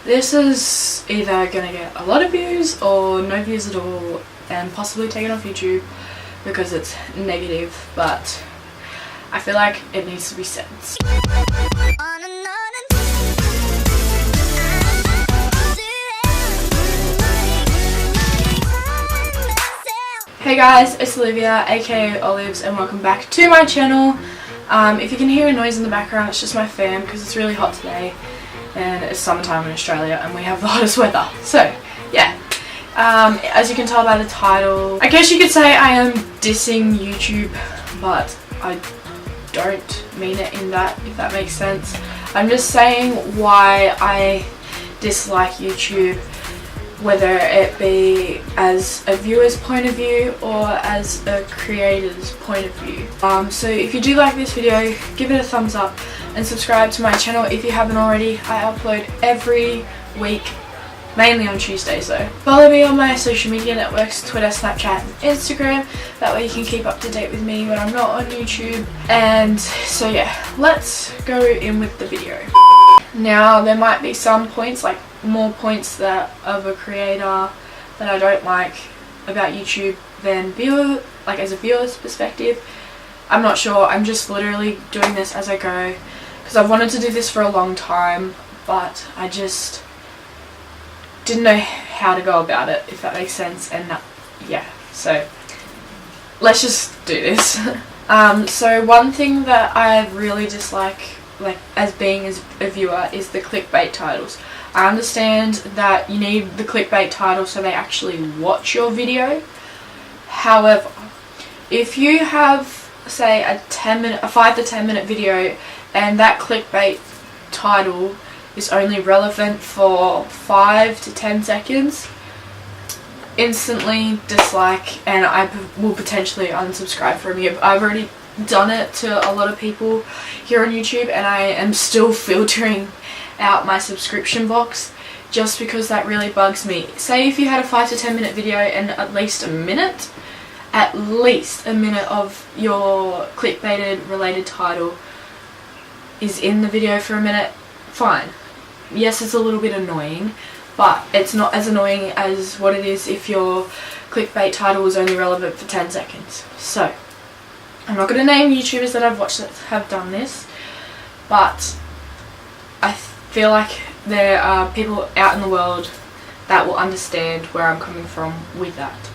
This is either going to get a lot of views or no views at all and possibly taken off YouTube because it's negative, but I feel like it needs to be said. Hey guys, it's Olivia aka Olives and welcome back to my channel. If you can hear a noise in the background, it's just my fan because it's really hot today and it's summertime in Australia and we have the hottest weather. So yeah, as you can tell by the title, I guess you could say I am dissing YouTube, but I don't mean it in that, if that makes sense. I'm just saying why I dislike YouTube, whether it be as a viewer's point of view or as a creator's point of view. So if you do like this video, give it a thumbs up and subscribe to my channel if you haven't already. I upload every week, mainly on Tuesdays though. Follow me on my social media networks, Twitter, Snapchat and Instagram. That way you can keep up to date with me when I'm not on YouTube. And so yeah, let's go in with the video. Now there might be some points, like more points that of a creator that I don't like about YouTube than viewer, like as a viewer's perspective. I'm not sure, I'm just literally doing this as I go because I've wanted to do this for a long time, but I just didn't know how to go about it, if that makes sense. And yeah, so let's just do this. So one thing that I really dislike, like as being as a viewer, is the clickbait titles. I understand that you need the clickbait title so they actually watch your video. However, if you have, say, a 5 to 10 minute video and that clickbait title is only relevant for 5 to 10 seconds, instantly dislike, and I will potentially unsubscribe from you. I've already done it to a lot of people here on YouTube and I am still filtering out my subscription box just because that really bugs me. Say if you had a 5 to 10 minute video and at least a minute of your clickbaited related title is in the video for a minute, fine. Yes, it's a little bit annoying, but it's not as annoying as what it is if your clickbait title is only relevant for 10 seconds. So I'm not going to name YouTubers that I've watched that have done this, but I feel like there are people out in the world that will understand where I'm coming from with that.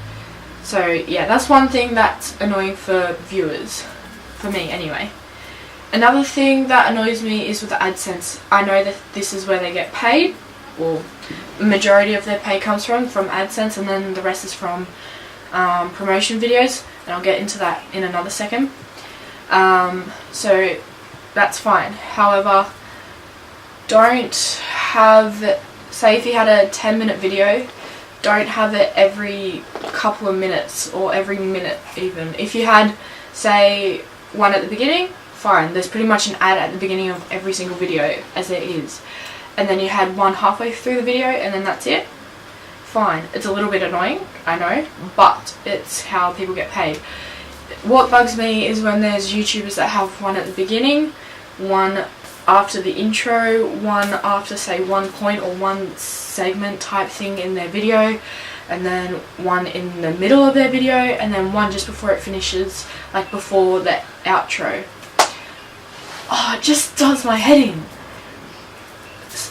So yeah, that's one thing that's annoying for viewers, for me anyway. Another thing that annoys me is with the AdSense. I know that this is where they get paid, or the majority of their pay comes from AdSense, and then the rest is from promotion videos, and I'll get into that in another second. So that's fine. However, don't have, say if you had a 10-minute video, don't have it every couple of minutes or every minute even. If you had, say, one at the beginning, fine, there's pretty much an ad at the beginning of every single video, as there is. And then you had one halfway through the video and then that's it, fine. It's a little bit annoying, I know, but it's how people get paid. What bugs me is when there's YouTubers that have one at the beginning, one after the intro, one after, say, one point or one segment type thing in their video, and then one in the middle of their video, and then one just before it finishes, like before the outro. Oh, it just does my head in.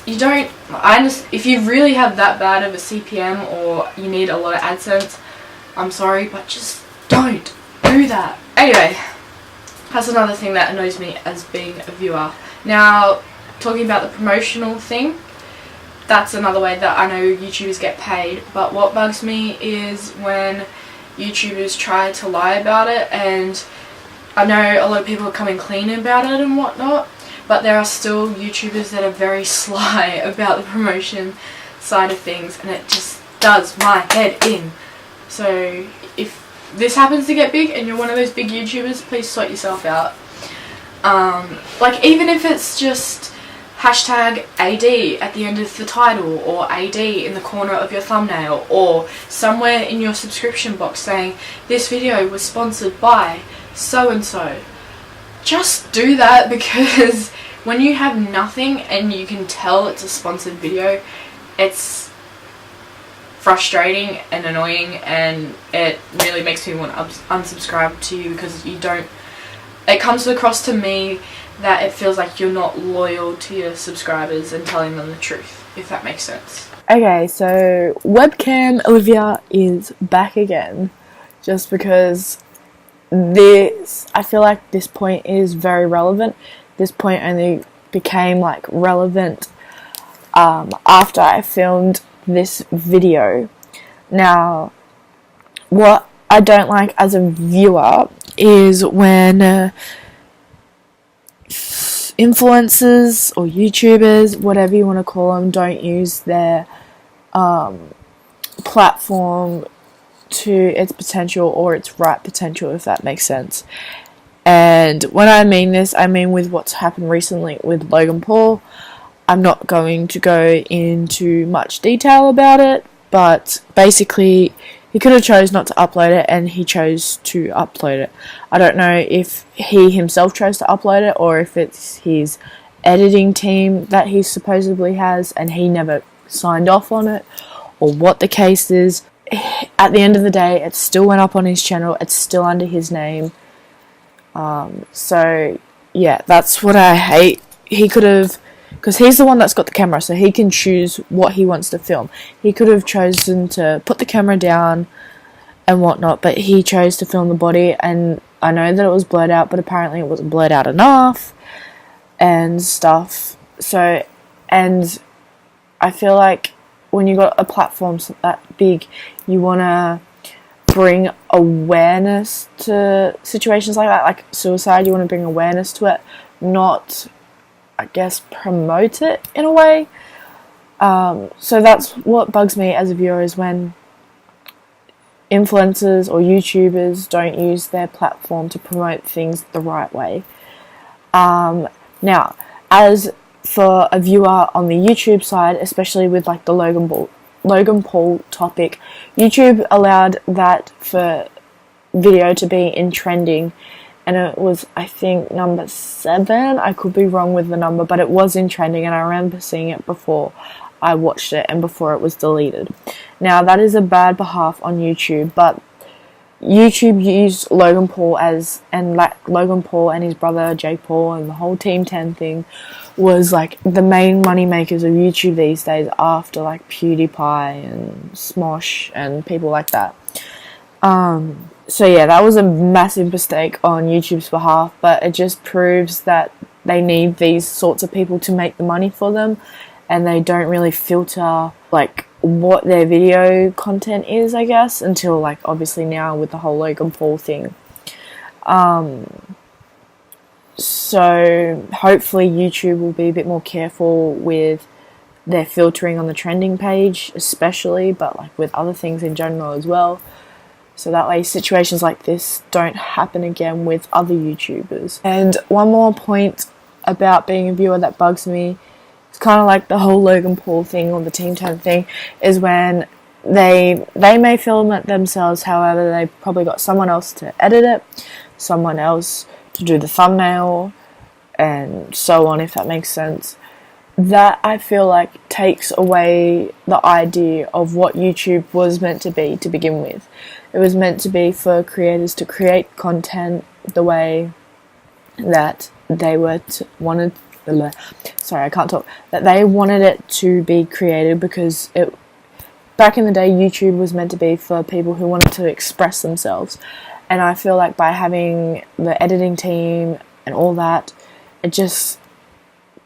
You don't, if you really have that bad of a CPM or you need a lot of AdSense, I'm sorry, but just don't do that. Anyway, that's another thing that annoys me as being a viewer. Now, talking about the promotional thing, that's another way that I know YouTubers get paid, but what bugs me is when YouTubers try to lie about it, and I know a lot of people are coming clean about it and whatnot, but there are still YouTubers that are very sly about the promotion side of things, and it just does my head in. So if this happens to get big and you're one of those big YouTubers, please sort yourself out. Like even if it's just hashtag AD at the end of the title, or AD in the corner of your thumbnail, or somewhere in your subscription box saying this video was sponsored by so and so. Just do that, because when you have nothing and you can tell it's a sponsored video, it's frustrating and annoying, and it really makes me want to unsubscribe to you, because it comes across to me that it feels like you're not loyal to your subscribers and telling them the truth, if that makes sense. Okay, so webcam Olivia is back again, just because I feel like this point is very relevant. This point only became like relevant after I filmed this video. Now, what I don't like as a viewer is when influencers or YouTubers, whatever you want to call them, don't use their platform to its potential or its right potential, if that makes sense. And when I mean this, I mean with what's happened recently with Logan Paul. I'm not going to go into much detail about it, but basically he could have chose not to upload it, and he chose to upload it. I don't know if he himself chose to upload it, or if it's his editing team that he supposedly has and he never signed off on it, or what the case is. At the end of the day, it still went up on his channel. It's still under his name. So yeah, that's what I hate. He could have, because he's the one that's got the camera, so he can choose what he wants to film. He could have chosen to put the camera down and whatnot, but he chose to film the body, and I know that it was blurred out, but apparently it wasn't blurred out enough and stuff. So, and I feel like when you got a platform that big, you want to bring awareness to situations like that, like suicide. You want to bring awareness to it, not, I guess, promote it in a way. So that's what bugs me as a viewer, is when influencers or YouTubers don't use their platform to promote things the right way. Now, as for a viewer on the YouTube side, especially with like the Logan Paul topic, YouTube allowed that for video to be in trending, and it was, I think, number 7. I could be wrong with the number, but it was in trending, and I remember seeing it before I watched it and before it was deleted. Now, that is a bad behalf on YouTube, but YouTube used Logan Paul Logan Paul and his brother Jake Paul and the whole Team 10 thing was like the main money makers of YouTube these days, after like PewDiePie and Smosh and people like that. So yeah, that was a massive mistake on YouTube's behalf, but it just proves that they need these sorts of people to make the money for them, and they don't really filter like what their video content is, I guess, until like obviously now with the whole Logan Paul thing. So hopefully YouTube will be a bit more careful with their filtering on the trending page especially, but like with other things in general as well, so that way situations like this don't happen again with other YouTubers. And one more point about being a viewer that bugs me, it's kind of like the whole Logan Paul thing or the Team 10 thing, is when they may film it themselves, however they probably got someone else to edit it, someone else to do the thumbnail, and so on, if that makes sense. That, I feel like, takes away the idea of what YouTube was meant to be to begin with. It was meant to be for creators to create content the way that they that they wanted it to be created, because back in the day, YouTube was meant to be for people who wanted to express themselves. And I feel like by having the editing team and all that, it just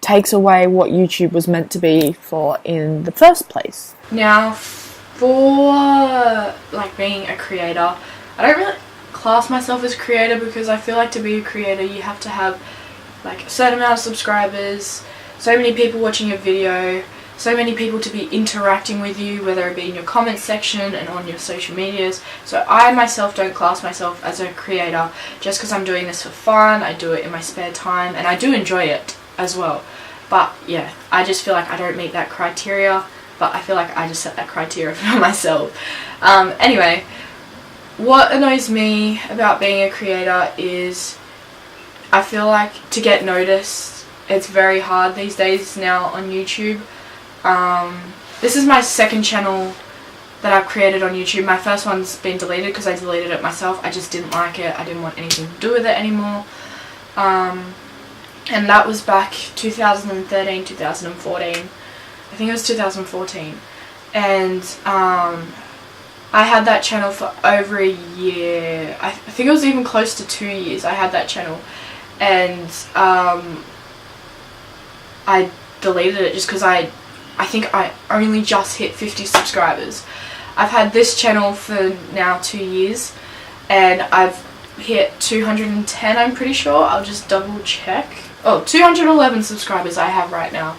takes away what YouTube was meant to be for in the first place. Now, for like being a creator, I don't really class myself as creator, because I feel like to be a creator you have to have like a certain amount of subscribers, so many people watching your video, so many people to be interacting with you, whether it be in your comment section and on your social medias. So I myself don't class myself as a creator, just because I'm doing this for fun. I do it in my spare time, and I do enjoy it as well. But yeah, I just feel like I don't meet that criteria, but I feel like I just set that criteria for myself. Anyway, what annoys me about being a creator is I feel like to get noticed it's very hard these days now on YouTube. This is my second channel that I've created on YouTube. My first one's been deleted because I deleted it myself. I just didn't like it. I didn't want anything to do with it anymore. And that was back 2013, 2014. I think it was 2014. And I had that channel for over a year. I think it was even close to 2 years I had that channel. And I deleted it just because I think I only just hit 50 subscribers. I've had this channel for now 2 years and I've hit 210, I'm pretty sure. I'll just double check. Oh, 211 subscribers I have right now.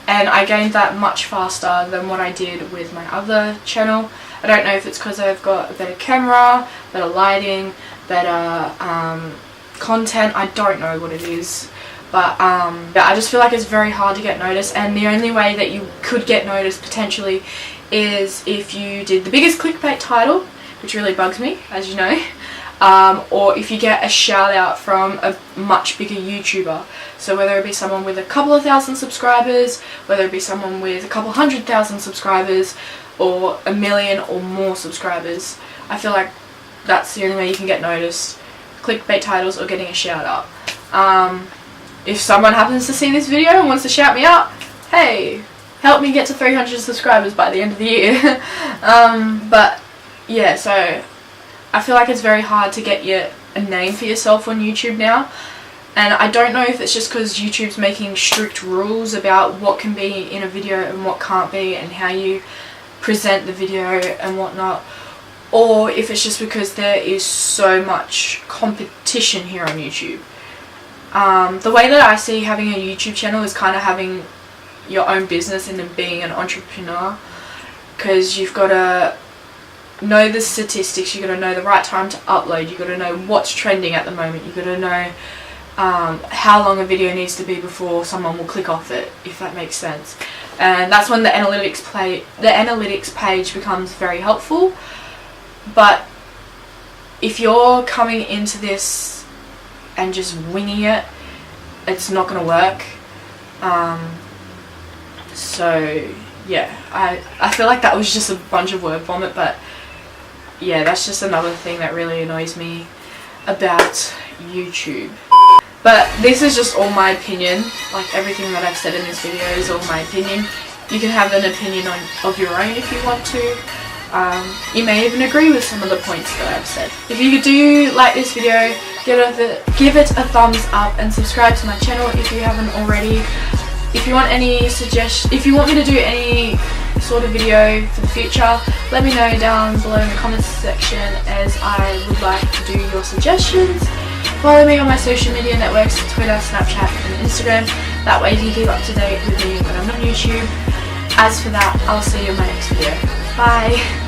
And I gained that much faster than what I did with my other channel. I don't know if it's because I've got a better camera, better lighting, better content. I don't know what it is. But yeah, I just feel like it's very hard to get noticed, and the only way that you could get noticed potentially is if you did the biggest clickbait title, which really bugs me, as you know, or if you get a shout out from a much bigger YouTuber. So whether it be someone with a couple of thousand subscribers, whether it be someone with a couple 100,000 subscribers, or 1 million or more subscribers, I feel like that's the only way you can get noticed. Clickbait titles or getting a shout out. If someone happens to see this video and wants to shout me out, hey, help me get to 300 subscribers by the end of the year. But yeah, so I feel like it's very hard to get a name for yourself on YouTube now. And I don't know if it's just because YouTube's making strict rules about what can be in a video and what can't be, and how you present the video and whatnot, or if it's just because there is so much competition here on YouTube. The way that I see having a YouTube channel is kind of having your own business and then being an entrepreneur, because you've got to know the statistics, you've got to know the right time to upload, you've got to know what's trending at the moment, you've got to know how long a video needs to be before someone will click off it, if that makes sense. And that's when the analytics page becomes very helpful. But if you're coming into this and just winging it, it's not going to work. So yeah, I feel like that was just a bunch of word vomit, but yeah, that's just another thing that really annoys me about YouTube. But this is just all my opinion. Like, everything that I've said in this video is all my opinion. You can have an opinion of your own if you want to. You may even agree with some of the points that I've said. If you do like this video, give it a thumbs up and subscribe to my channel if you haven't already. If you want any if you want me to do any sort of video for the future, let me know down below in the comments section, as I would like to do your suggestions. Follow me on my social media networks, Twitter, Snapchat and Instagram. That way you can keep up to date with me when I'm on YouTube. As for that, I'll see you in my next video. Bye!